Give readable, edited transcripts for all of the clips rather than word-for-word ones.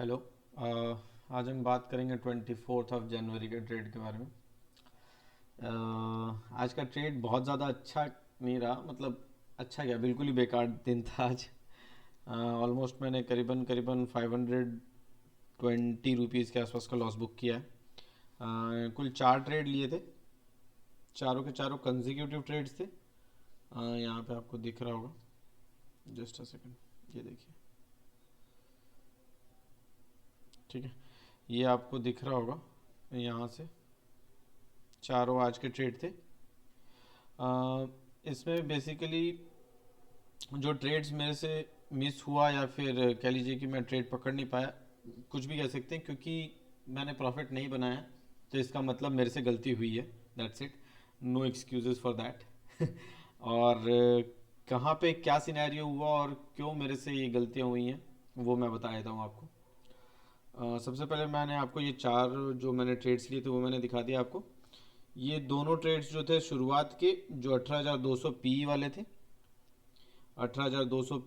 Hello. आज हम बात करेंगे 24 जनवरी के ट्रेड के बारे में। आज का ट्रेड बहुत ज़्यादा अच्छा नहीं रहा, मतलब अच्छा क्या, बिल्कुल ही बेकार दिन था आज। ऑलमोस्ट मैंने करीबन करीबन 520 रुपीज़ के आसपास का लॉस बुक किया है। कुल 4 ट्रेड लिए थे, चारों के चारों कंजिक्यूटिव ट्रेड्स थे। यहाँ पे आपको दिख रहा होगा, जस्ट अ सेकंड, ये देखिए, ठीक है, ये आपको दिख रहा होगा। यहाँ से चारों आज के ट्रेड थे। इसमें बेसिकली जो ट्रेड्स मेरे से मिस हुआ, या फिर कह लीजिए कि मैं ट्रेड पकड़ नहीं पाया, कुछ भी कह सकते हैं, क्योंकि मैंने प्रॉफिट नहीं बनाया, तो इसका मतलब मेरे से गलती हुई है। That's it, no excuses for that. और कहाँ पे क्या सिनेरियो हुआ और क्यों मेरे से ये गलतियाँ हुई हैं, वो मैं बता देता हूँ आपको। सबसे पहले मैंने आपको ये चार जो मैंने ट्रेड्स लिए थे वो मैंने दिखा दिया आपको। ये दोनों ट्रेड्स जो थे शुरुआत के, जो 18,200 पी वाले थे, 18,200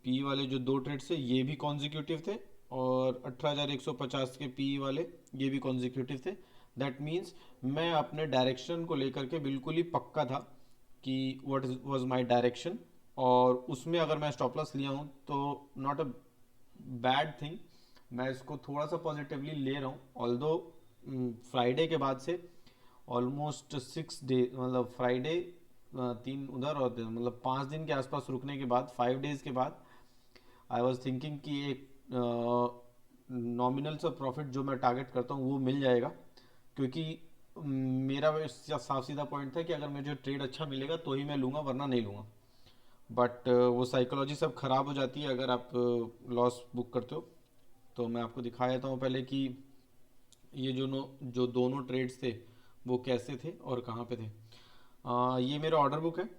पी वाले जो दो ट्रेड्स थे ये भी कॉन्जिक्यूटिव थे, और 18,150 के पी वाले ये भी कॉन्जिक्यूटिव थे। दैट मीन्स मैं अपने डायरेक्शन को लेकर के बिल्कुल ही पक्का था कि व्हाट वाज माय डायरेक्शन, और उसमें अगर मैं स्टॉप लॉस लिया हूँ तो नॉट अ बैड थिंग। मैं इसको थोड़ा सा पॉजिटिवली ले रहा हूँ, ऑल्दो फ्राइडे के बाद से ऑलमोस्ट 6 डे, मतलब फ्राइडे, 3 उधर और मतलब 5 दिन के आसपास रुकने के बाद, 5 डेज के बाद आई वॉज थिंकिंग कि एक नॉमिनल सा प्रॉफिट जो मैं टारगेट करता हूँ वो मिल जाएगा, क्योंकि मेरा साफ सीधा पॉइंट था कि अगर मुझे ट्रेड अच्छा मिलेगा तो ही मैं लूँगा, वरना नहीं लूँगा। बट वो साइकोलॉजी सब ख़राब हो जाती है अगर आप लॉस बुक करते हो। तो मैं आपको दिखा देता हूँ पहले कि ये जो दोनों ट्रेड्स थे वो कैसे थे और कहाँ पे थे। ये मेरा ऑर्डर बुक है।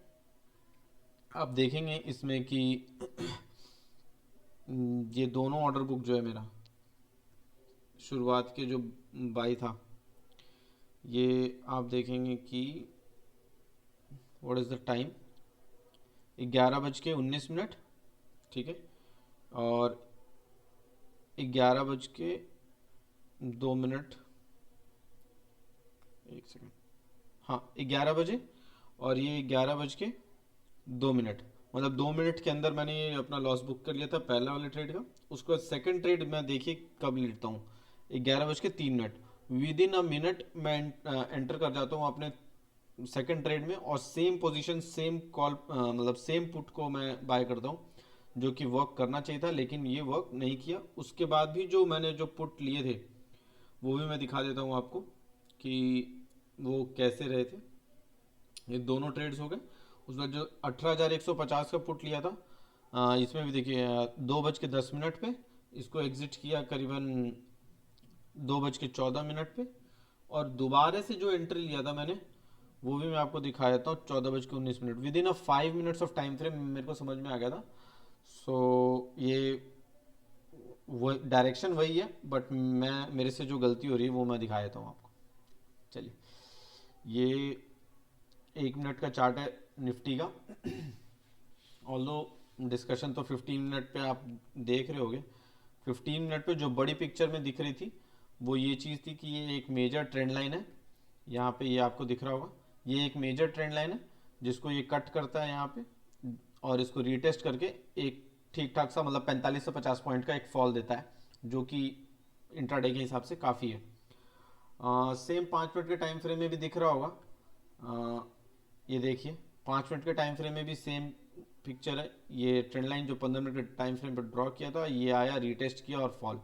आप देखेंगे इसमें कि ये दोनों ऑर्डर बुक जो है मेरा, शुरुआत के जो बाई था, ये आप देखेंगे कि व्हाट इज़ द टाइम, 11:19, ठीक है, और 11:02, एक सेकेंड, हाँ, 11 बजे, और ये 11:02, मतलब 2 मिनट के अंदर मैंने ये अपना लॉस बुक कर लिया था पहला वाले ट्रेड का। उसके बाद सेकंड ट्रेड मैं देखिए कब लेता हूँ, 11:03। विद इन अ मिनट मैं एंटर कर जाता हूँ अपने सेकंड ट्रेड में, और सेम पोजीशन सेम कॉल, मतलब सेम पुट को मैं बाय करता हूँ, जो कि वर्क करना चाहिए था लेकिन ये वर्क नहीं किया। उसके बाद भी जो मैंने जो पुट लिए थे वो भी मैं दिखा देता हूँ आपको कि वो कैसे रहे थे। ये दोनों ट्रेड्स हो गए। उस बाद जो 18,150 का पुट लिया था, इसमें भी देखिए, 2:10 पे इसको एग्जिट किया, करीबन 2:14 पे, और दोबारा से जो एंट्री लिया था मैंने वो भी मैं आपको दिखा देता हूँ, 14:19। With in a 5 minutes of time frame मेरे को समझ में आ गया था। सो ये वो डायरेक्शन वही है, बट मैं मेरे से जो गलती हो रही है वो मैं दिखा देता हूँ आपको। चलिए, ये 1 मिनट का चार्ट है निफ्टी का। ऑल्दो डिस्कशन तो 15 मिनट पे आप देख रहे होगे। 15 मिनट पे जो बड़ी पिक्चर में दिख रही थी वो ये चीज़ थी कि ये एक मेजर ट्रेंड लाइन है। यहाँ पे ये आपको दिख रहा होगा, ये एक मेजर ट्रेंड लाइन है जिसको ये कट करता है यहाँ पे, और इसको रीटेस्ट करके एक ठीक ठाक सा, मतलब 45 से 50 पॉइंट का एक फॉल देता है, जो कि इंट्राडे के हिसाब से काफ़ी है। सेम 5 मिनट के टाइम फ्रेम में भी दिख रहा होगा। ये देखिए, 5 मिनट के टाइम फ्रेम में भी सेम पिक्चर है। ये ट्रेंड लाइन जो 15 मिनट के टाइम फ्रेम पर ड्रॉ किया था, ये आया, रीटेस्ट किया और फॉल,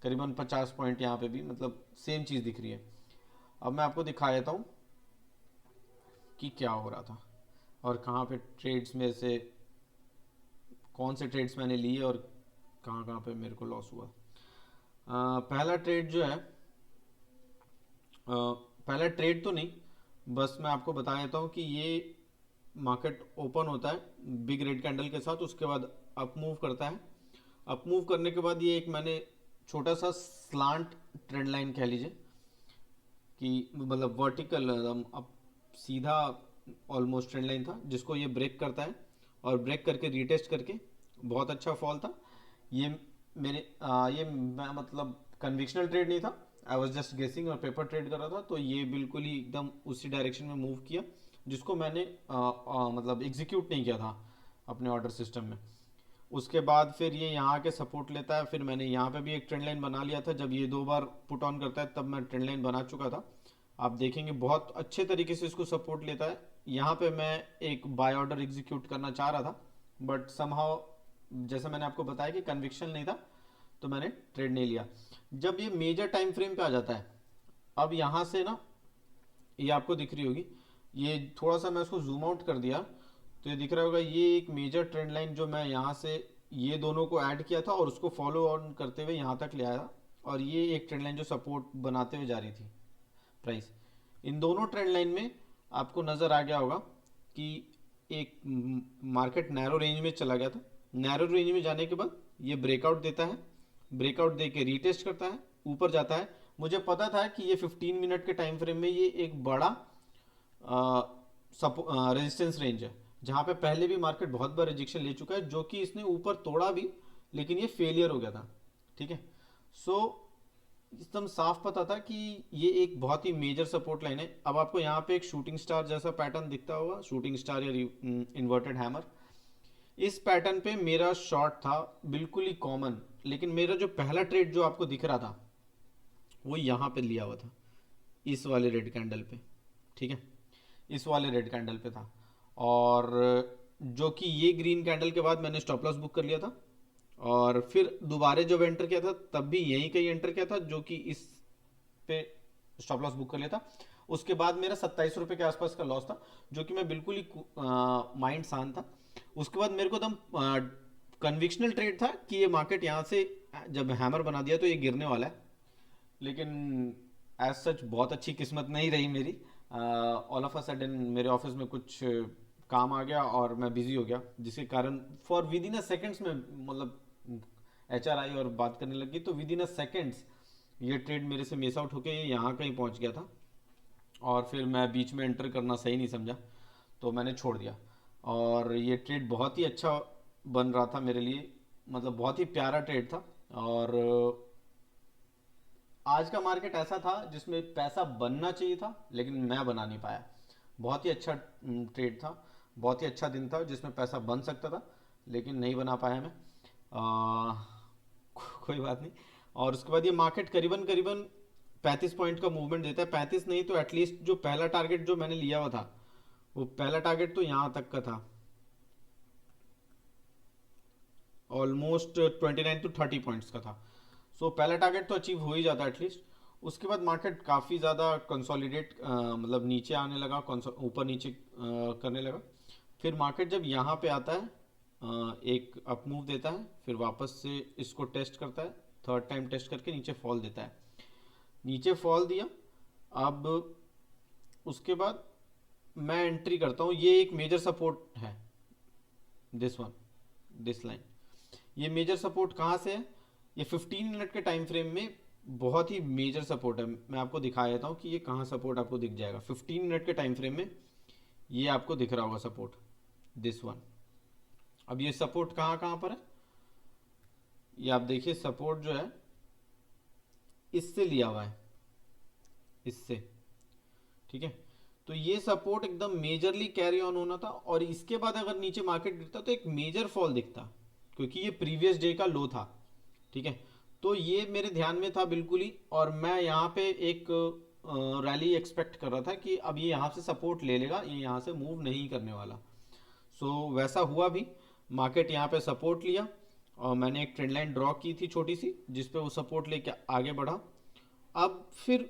करीबन 50 पॉइंट यहाँ पे भी, मतलब सेम चीज़ दिख रही है। अब मैं आपको दिखा देता हूँ कि क्या हो रहा था और कहाँ पे ट्रेड्स में से कौन से ट्रेड्स मैंने लिए और कहाँ कहाँ पे मेरे को लॉस हुआ। पहला ट्रेड जो है, पहला ट्रेड तो नहीं, बस मैं आपको बता देता हूँ कि ये मार्केट ओपन होता है बिग रेड कैंडल के साथ, उसके बाद अप मूव करता है। अप मूव करने के बाद ये एक मैंने छोटा सा स्लांट ट्रेंड लाइन कह लीजिए, कि मतलब वर्टिकल अब सीधा ऑलमोस्ट ट्रेंड लाइन था, जिसको ये ब्रेक करता है, और ब्रेक करके रीटेस्ट करके बहुत अच्छा फॉल था। ये ये मैं मतलब कन्विक्शनल ट्रेड नहीं था, आई वॉज जस्ट गेसिंग और पेपर ट्रेड कर रहा था, तो ये बिल्कुल ही एकदम उसी डायरेक्शन में मूव किया जिसको मैंने मतलब एग्जीक्यूट नहीं किया था अपने ऑर्डर सिस्टम में। उसके बाद फिर ये यहाँ के सपोर्ट लेता है, फिर मैंने यहाँ पे भी एक ट्रेंड लाइन बना लिया था, जब ये 2 बार पुट ऑन करता है तब मैं ट्रेंड लाइन बना चुका था। आप देखेंगे बहुत अच्छे तरीके से इसको सपोर्ट लेता है। यहाँ पे मैं एक बाय ऑर्डर एग्जीक्यूट करना चाह रहा था, बट समहाउ जैसे मैंने आपको बताया कि कन्विक्शन नहीं था, तो मैंने ट्रेड नहीं लिया। जब ये मेजर टाइम फ्रेम पे आ जाता है, अब यहाँ से ना, ये आपको दिख रही होगी, ये थोड़ा सा मैं उसको जूम आउट कर दिया तो ये दिख रहा होगा, ये एक मेजर ट्रेंड लाइन जो मैं यहाँ से ये दोनों को ऐड किया था और उसको फॉलो ऑन करते हुए यहाँ तक ले आया, और ये एक ट्रेंड लाइन जो सपोर्ट बनाते हुए जा रही थी प्राइस। इन दोनों ट्रेंड लाइन में आपको नज़र आ गया होगा कि एक मार्केट नैरो रेंज में चला गया था। नैरो रेंज में जाने के बाद ये ब्रेकआउट देता है, ब्रेकआउट दे के रीटेस्ट करता है, ऊपर जाता है। मुझे पता था कि ये 15 मिनट के टाइम फ्रेम में ये एक बड़ा रेजिस्टेंस रेंज है, जहाँ पे पहले भी मार्केट बहुत बार रिजेक्शन ले चुका है, जो कि इसने ऊपर तोड़ा भी, लेकिन ये फेलियर हो गया था। ठीक है, सो एकदम साफ पता था कि ये एक बहुत ही मेजर सपोर्ट लाइन है। अब आपको यहाँ पे एक शूटिंग स्टार जैसा पैटर्न दिखता होगा, शूटिंग स्टार या इन्वर्टेड हैमर। इस पैटर्न पे मेरा शॉर्ट था बिल्कुल ही कॉमन, लेकिन मेरा जो पहला ट्रेड जो आपको दिख रहा था वो यहाँ पे लिया हुआ था, इस वाले रेड कैंडल पे। ठीक है, इस वाले रेड कैंडल पे था, और जो कि ये ग्रीन कैंडल के बाद मैंने स्टॉप लॉस बुक कर लिया था, और फिर दोबारा जब एंटर किया था तब भी यहीं कहीं एंटर किया था, जो कि इस पे स्टॉप लॉस बुक कर लिया था। उसके बाद मेरा 27 रुपये के आसपास का लॉस था, जो कि मैं बिल्कुल ही माइंड शांत था। उसके बाद मेरे को एकदम कन्विक्शनल ट्रेड था कि ये मार्केट यहाँ से जब हैमर बना दिया तो ये गिरने वाला है, लेकिन एज सच बहुत अच्छी किस्मत नहीं रही मेरी। ऑल ऑफ अ सडन मेरे ऑफिस में कुछ काम आ गया और मैं बिजी हो गया, जिसके कारण for with in a seconds में मतलब एचआर आई और बात करने लगी, तो विद इन अ सेकेंड्स ये ट्रेड मेरे से मिस आउट होके ये यहाँ कहीं पहुँच गया था, और फिर मैं बीच में एंटर करना सही नहीं समझा, तो मैंने छोड़ दिया। और ये ट्रेड बहुत ही अच्छा बन रहा था मेरे लिए, मतलब बहुत ही प्यारा ट्रेड था। और आज का मार्केट ऐसा था जिसमें पैसा बनना चाहिए था, लेकिन मैं बना नहीं पाया। बहुत ही अच्छा ट्रेड था, बहुत ही अच्छा दिन था जिसमें पैसा बन सकता था, लेकिन नहीं बना पाया मैं। कोई बात नहीं। और उसके बाद ये मार्केट करीबन करीबन 35 पॉइंट का मूवमेंट देता है, 35 नहीं तो एटलीस्ट जो पहला टारगेट जो मैंने लिया हुआ था, वो पहला टारगेट तो यहाँ तक का था, ऑलमोस्ट 29 to 30 पॉइंट्स का था। सो पहला टारगेट तो अचीव हो ही जाता है एटलीस्ट। उसके बाद मार्केट काफ़ी ज़्यादा कंसोलिडेट मतलब नीचे आने लगा, ऊपर नीचे करने लगा। फिर मार्केट जब यहाँ पे आता है, एक अप मूव देता है, फिर वापस से इसको टेस्ट करता है, थर्ड टाइम टेस्ट करके नीचे फॉल देता है, नीचे फॉल दिया। अब उसके बाद मैं एंट्री करता हूँ, ये एक मेजर सपोर्ट है, दिस वन, दिस लाइन। ये मेजर सपोर्ट कहाँ से है? ये 15 मिनट के टाइम फ्रेम में बहुत ही मेजर सपोर्ट है। मैं आपको दिखा देता हूँ कि ये कहाँ सपोर्ट आपको दिख जाएगा। 15 मिनट के टाइम फ्रेम में ये आपको दिख रहा होगा सपोर्ट, दिस वन। अब ये सपोर्ट कहाँ कहाँ पर है, ये आप देखिए, सपोर्ट जो है इससे लिया हुआ है, इससे। ठीक है, तो ये सपोर्ट एकदम मेजरली कैरी ऑन होना था, और इसके बाद अगर नीचे मार्केट गिरता तो एक मेजर फॉल दिखता, क्योंकि ये प्रीवियस डे का लो था। ठीक है, तो ये मेरे ध्यान में था बिल्कुल ही, और मैं यहाँ पे एक रैली एक्सपेक्ट कर रहा था कि अब ये यहाँ से सपोर्ट ले लेगा, ये यहाँ से मूव नहीं करने वाला। सो वैसा हुआ भी, मार्केट यहाँ पे सपोर्ट लिया, और मैंने एक ट्रेंड लाइन ड्रॉ की थी छोटी सी, जिस पे वो सपोर्ट लेके आगे बढ़ा। अब फिर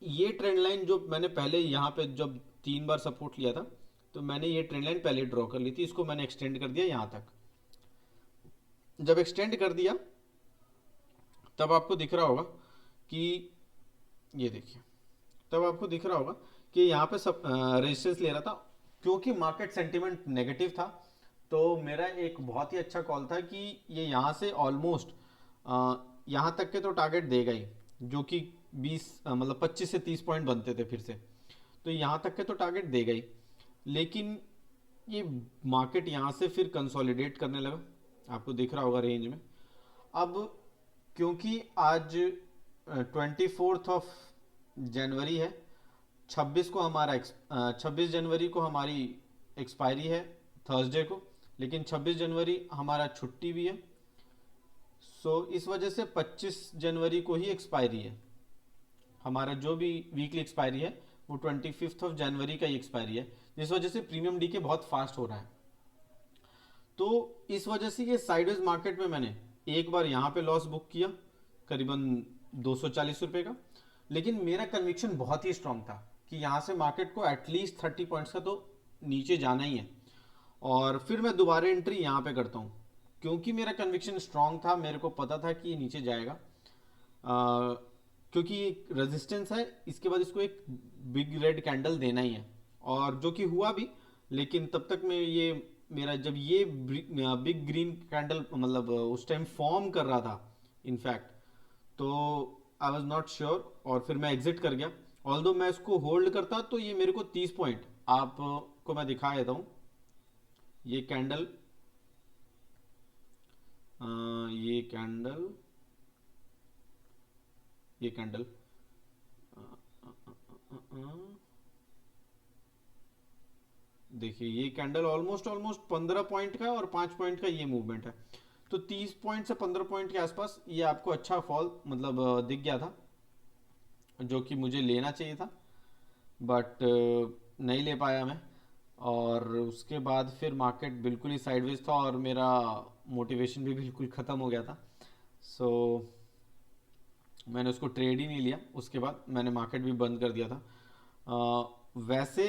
ये ट्रेंड लाइन जो मैंने पहले यहाँ पे जब 3 बार सपोर्ट लिया था, तो मैंने ये ट्रेंड लाइन पहले ड्रॉ कर ली थी, इसको मैंने एक्सटेंड कर दिया यहाँ तक। जब एक्सटेंड कर दिया तब आपको दिख रहा होगा कि, ये देखिए, तब आपको दिख रहा होगा कि यहाँ पे सब रेजिस्टेंस ले रहा था, क्योंकि मार्केट सेंटीमेंट नेगेटिव था। तो मेरा एक बहुत ही अच्छा कॉल था कि ये यहाँ से ऑलमोस्ट यहाँ तक के तो टारगेट देगा ही, जो कि 20 मतलब 25 से 30 पॉइंट बनते थे फिर से, तो यहाँ तक के तो टारगेट देगा ही। लेकिन ये मार्केट यहाँ से फिर कंसोलिडेट करने लगा, आपको दिख रहा होगा रेंज में। अब क्योंकि आज 24 जनवरी है, 26 जनवरी को हमारी एक्सपायरी है, थर्सडे को। लेकिन 26 जनवरी हमारा छुट्टी भी है। सो इस वजह से 25 जनवरी को ही एक्सपायरी है। हमारा जो भी वीकली एक्सपायरी है वो 25 जनवरी का ही एक्सपायरी है, जिस वजह से प्रीमियम डीके बहुत फास्ट हो रहा है। तो इस वजह से ये साइडवेज मार्केट में मैंने एक बार यहाँ पे लॉस बुक किया, करीबन 240 रुपये का। लेकिन मेरा कन्विक्शन बहुत ही स्ट्रांग था कि यहाँ से मार्केट को एटलीस्ट 30 पॉइंट्स का तो नीचे जाना ही है। और फिर मैं दोबारा एंट्री यहाँ पे करता हूँ, क्योंकि मेरा कन्विक्शन स्ट्रांग था, मेरे को पता था कि ये नीचे जाएगा। क्योंकि एक रेजिस्टेंस है, इसके बाद इसको एक बिग रेड कैंडल देना ही है, और जो कि हुआ भी। लेकिन तब तक मैं ये मेरा जब ये बिग ग्रीन कैंडल मतलब उस टाइम फॉर्म कर रहा था इनफैक्ट, तो आई वॉज नॉट श्योर और फिर मैं एग्जिट कर गया। ऑल्दो मैं इसको होल्ड करता तो ये मेरे को 30 पॉइंट आपको मैं दिखा देता हूँ। ये कैंडल ये कैंडल ये कैंडल देखिए, ये कैंडल ऑलमोस्ट ऑलमोस्ट 15 पॉइंट का और 5 पॉइंट का ये मूवमेंट है। तो 30 पॉइंट से 15 पॉइंट के आसपास ये आपको अच्छा फॉल मतलब दिख गया था, जो कि मुझे लेना चाहिए था, बट नहीं ले पाया मैं। और उसके बाद फिर मार्केट बिल्कुल ही साइडवेज था और मेरा मोटिवेशन भी बिल्कुल ख़त्म हो गया था। सो मैंने उसको ट्रेड ही नहीं लिया। उसके बाद मैंने मार्केट भी बंद कर दिया था। वैसे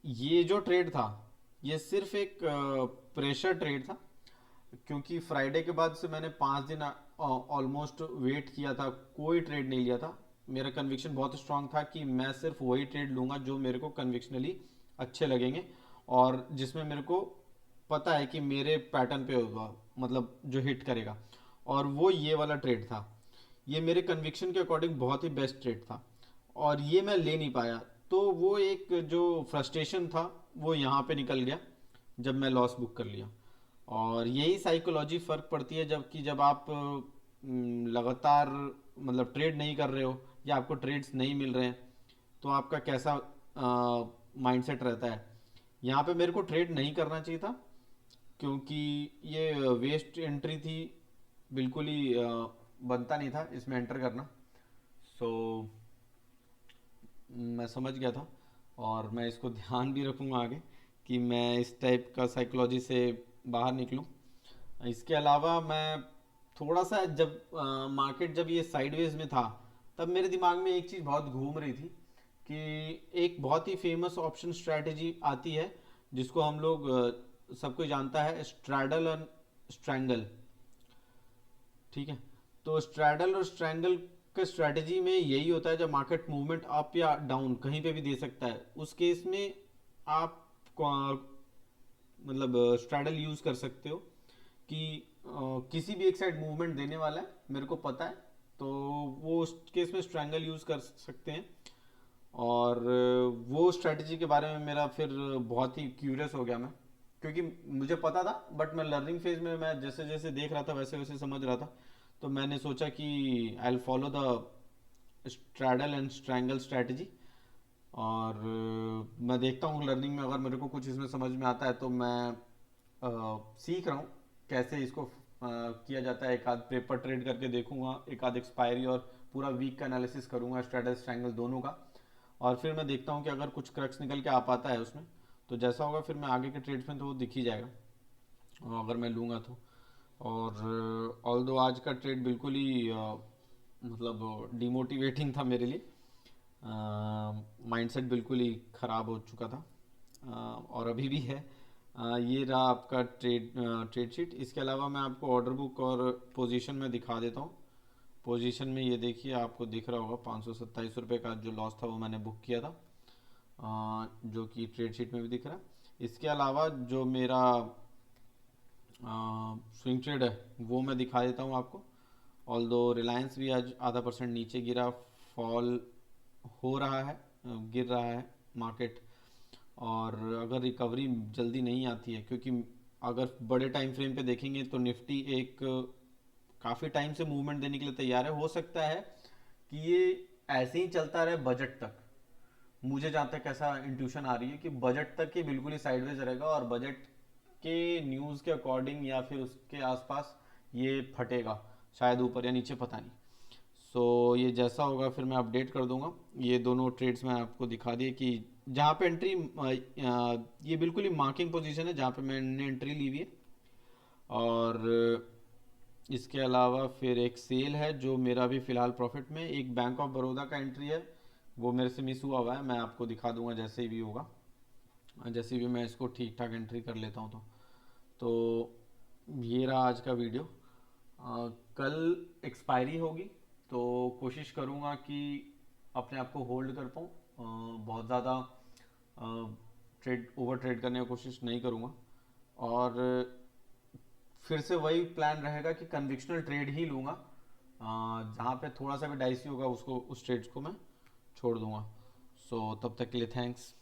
ये जो ट्रेड था, ये सिर्फ एक प्रेशर ट्रेड था, क्योंकि फ्राइडे के बाद से मैंने 5 दिन ऑलमोस्ट वेट किया था, कोई ट्रेड नहीं लिया था। मेरा कन्विक्शन बहुत स्ट्रांग था कि मैं सिर्फ वही ट्रेड लूंगा जो मेरे को कन्विक्शनली अच्छे लगेंगे, और जिसमें मेरे को पता है कि मेरे पैटर्न पे होगा, मतलब जो हिट करेगा। और वो ये वाला ट्रेड था। ये मेरे कन्विक्शन के अकॉर्डिंग बहुत ही बेस्ट ट्रेड था, और ये मैं ले नहीं पाया। तो वो एक जो फ्रस्ट्रेशन था वो यहाँ पे निकल गया जब मैं लॉस बुक कर लिया। और यही साइकोलॉजी फ़र्क पड़ती है, जबकि जब आप लगातार मतलब ट्रेड नहीं कर रहे हो या आपको ट्रेड्स नहीं मिल रहे हैं, तो आपका कैसा माइंडसेट रहता है। यहाँ पे मेरे को ट्रेड नहीं करना चाहिए था, क्योंकि ये वेस्ट एंट्री थी, बिल्कुल ही बनता नहीं था इसमें एंटर करना। सो मैं समझ गया था, और मैं इसको ध्यान भी रखूँगा आगे कि मैं इस टाइप का साइकोलॉजी से बाहर निकलूँ। इसके अलावा मैं थोड़ा सा जब मार्केट जब ये साइडवेज में था, तब मेरे दिमाग में एक चीज़ बहुत घूम रही थी कि एक बहुत ही फेमस ऑप्शन स्ट्रैटेजी आती है, जिसको हम लोग सबको जानता है, स्ट्रैडल और स्ट्रैंगल। ठीक है। तो स्ट्रैडल और स्ट्रैंगल का स्ट्रैटेजी में यही होता है, जब मार्केट मूवमेंट अप या डाउन कहीं पे भी दे सकता है, उस केस में आप मतलब स्ट्रैडल यूज कर सकते हो कि किसी भी एक साइड मूवमेंट देने वाला है, मेरे को पता है, तो वो उस केस में स्ट्रैंगल यूज कर सकते हैं। और वो स्ट्रेटजी के बारे में मेरा फिर बहुत ही क्यूरियस हो गया मैं, क्योंकि मुझे पता था, बट मैं लर्निंग फेज में मैं जैसे जैसे देख रहा था वैसे वैसे समझ रहा था। तो मैंने सोचा कि I will follow the straddle and strangle strategy. और मैं देखता हूँ लर्निंग में, अगर मेरे को कुछ इसमें समझ में आता है तो मैं सीख रहा हूँ कैसे इसको किया जाता है। एक आध पेपर ट्रेड करके देखूंगा, एक आध एक्सपायरी, और पूरा वीक का एनालिसिस करूंगा, स्ट्रैडल स्ट्रैंगल दोनों का। और फिर मैं देखता हूँ कि अगर कुछ क्रक्स निकल के आ पाता है उसमें, तो जैसा होगा फिर मैं आगे के ट्रेड्स में तो वो दिख ही जाएगा, और अगर मैं लूँगा तो। और ऑल दो आज का ट्रेड बिल्कुल ही मतलब डिमोटिवेटिंग था मेरे लिए। माइंडसेट बिल्कुल ही ख़राब हो चुका था, और अभी भी है। ये रहा आपका ट्रेड शीट। इसके अलावा मैं आपको ऑर्डर बुक और पोजीशन में दिखा देता हूँ। पोजीशन में ये देखिए, आपको दिख रहा होगा 527 रुपये का जो लॉस था वो मैंने बुक किया था, जो कि ट्रेड शीट में भी दिख रहा है। इसके अलावा जो मेरा स्विंग ट्रेड है वो मैं दिखा देता हूँ आपको। ऑल दो रिलायंस भी आज ½ % नीचे गिरा, फॉल हो रहा है, गिर रहा है मार्केट। और अगर रिकवरी जल्दी नहीं आती है, क्योंकि अगर बड़े टाइम फ्रेम पे देखेंगे तो निफ्टी एक काफ़ी टाइम से मूवमेंट देने के लिए तैयार है। हो सकता है कि ये ऐसे ही चलता रहे बजट तक। मुझे जहाँ तक ऐसा इंट्यूशन आ रही है कि बजट तक ये बिल्कुल ही साइडवेज रहेगा और बजट के न्यूज़ के अकॉर्डिंग या फिर उसके आसपास ये फटेगा, शायद ऊपर या नीचे, पता नहीं। सो ये जैसा होगा फिर मैं अपडेट कर दूंगा। ये दोनों ट्रेड्स मैं आपको दिखा दिए कि जहाँ पे एंट्री, ये बिल्कुल ही मार्किंग पोजीशन है जहाँ पे मैंने एंट्री ली हुई है। और इसके अलावा फिर एक सेल है जो मेरा भी फ़िलहाल प्रॉफिट में, एक बैंक ऑफ बड़ौदा का एंट्री है, वो मेरे से मिस हुआ है, मैं आपको दिखा दूंगा जैसे भी होगा, जैसे भी मैं इसको ठीक ठाक एंट्री कर लेता हूँ तो ये रहा आज का वीडियो। कल एक्सपायरी होगी तो कोशिश करूँगा कि अपने आप को होल्ड कर पाऊँ, बहुत ज़्यादा ट्रेड ओवर ट्रेड करने की कोशिश नहीं करूँगा। और फिर से वही प्लान रहेगा कि कन्विक्शनल ट्रेड ही लूँगा, जहाँ पे थोड़ा सा भी डाइसी होगा उसको, उस ट्रेड्स को मैं छोड़ दूंगा। सो तब तक के लिए थैंक्स।